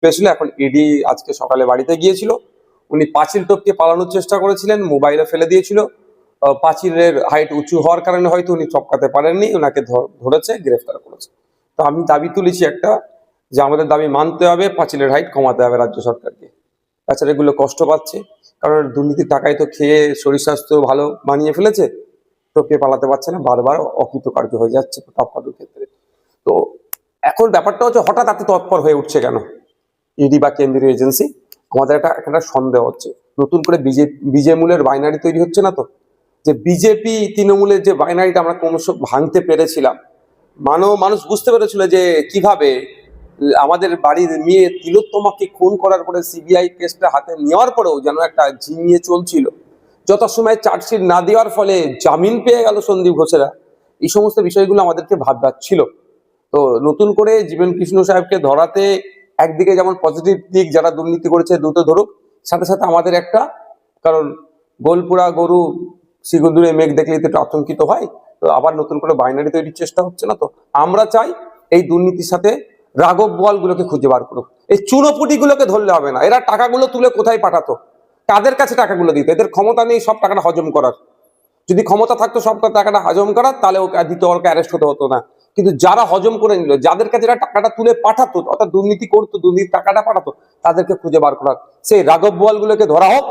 পেয়েছিল। এখন ইডি আজকে সকালে বাড়িতে গিয়েছিল, উনি পাঁচিল টপকে পালানোর চেষ্টা করেছিলেন, মোবাইলে ফেলে দিয়েছিল। পাঁচিলের হাইট উঁচু হওয়ার কারণে হয়তো উনি টপকাতে পারেননি, ওনাকে ধরেছে, গ্রেফতার করেছে। তো আমি দাবি তুলেছি একটা, যে আমাদের দাবি মানতে হবে, পাঁচিলের হাইট কমাতে হবে রাজ্য সরকারকে। তাছাড়া এগুলো কষ্ট পাচ্ছে, কারণ দুর্নীতির টাকায় তো খেয়ে শরীর স্বাস্থ্য ভালো বানিয়ে ফেলেছে, টপকে পালাতে পারছে না, বারবার অকৃতকার্য হয়ে যাচ্ছে টপকানোর ক্ষেত্রে। তো এখন ব্যাপারটা হচ্ছে, হঠাৎ এত তৎপর হয়ে উঠছে কেন ইডি বা কেন্দ্রীয় এজেন্সি? আমাদের একটা সন্দেহ হচ্ছে, নতুন করে বিজেমূলের বাইনারি তৈরি হচ্ছে না তো? যে বিজেপি তৃণমূলের যে বাইনারিটা আমরা ক্রমশ ভাঙতে পেরেছিলাম, মানুষ বুঝতে পেরেছিল যে কিভাবে আমাদের বাড়ির মেয়ে তিলোত্তমাকে খুন করার পরে সিবিআই কেসটা হাতে নেওয়ার পরেও যেন একটা ঝিমিয়ে চলছিল, যথাসময়ে চার্জশিট না দেওয়ার ফলে জামিন পেয়ে গেল সন্দীপ ঘোষেরা। এই সমস্ত বিষয়গুলো আমাদেরকে ভাবছিল। তো নতুন করে জীবন কৃষ্ণ সাহেবকে ধরাতে একদিকে যেমন পজিটিভ দিক, যারা দুর্নীতি করেছে দ্রুত ধরুক, সাথে সাথে আমাদের একটা, কারণ গোলপুরা গরু শিগুদুরে মেঘ দেখলে তো একটু আতঙ্কিত হয়। তো আবার নতুন করে বাইনারি তৈরির চেষ্টা হচ্ছে না তো? আমরা চাই এই দুর্নীতির সাথে রাঘব বোয়াল গুলোকে খুঁজে বার করুক। এই চুনোপুটি গুলোকে ধরলে হবে না। এরা টাকাগুলো তুলে কোথায় পাঠাতো, কাদের কাছে টাকাগুলো দিত? এদের ক্ষমতা নেই সব টাকাটা হজম করার। যদি ক্ষমতা থাকতো সব টাকাটা হজম করার, তাহলে ওকে ওকে অ্যারেস্ট হতে হতো না। কিন্তু যারা হজম করে নিল, যাদের কাছে এরা টাকাটা তুলে পাঠাতো, অর্থাৎ দুর্নীতি করতো, দুর্নীতির টাকাটা পাঠাতো, তাদেরকে খুঁজে বার করা। সেই রাঘব বোয়াল গুলোকে ধরা হোক,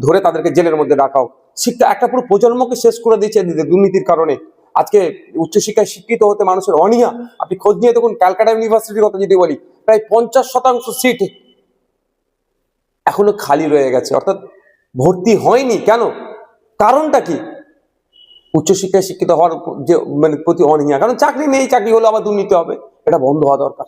ধরে তাদেরকে জেলের মধ্যে রাখা হোক। শিক্ষা একটা পুরো প্রজন্মকে শেষ করে দিয়েছে দুর্নীতির কারণে। আজকে উচ্চশিক্ষায় শিক্ষিত হতে মানুষের অনীহা। আপনি খোঁজ নিয়ে দেখুন, ক্যালকাটা ইউনিভার্সিটির কথা যদি বলি, প্রায় 50% সিট এখনো খালি রয়ে গেছে, অর্থাৎ ভর্তি হয়নি। কেন? কারণটা কি? উচ্চশিক্ষায় শিক্ষিত হওয়ার যে প্রতি অনীহা। কারণ চাকরি নেই, চাকরি হলে আবার দুর্নীতি হবে। এটা বন্ধ হওয়া দরকার।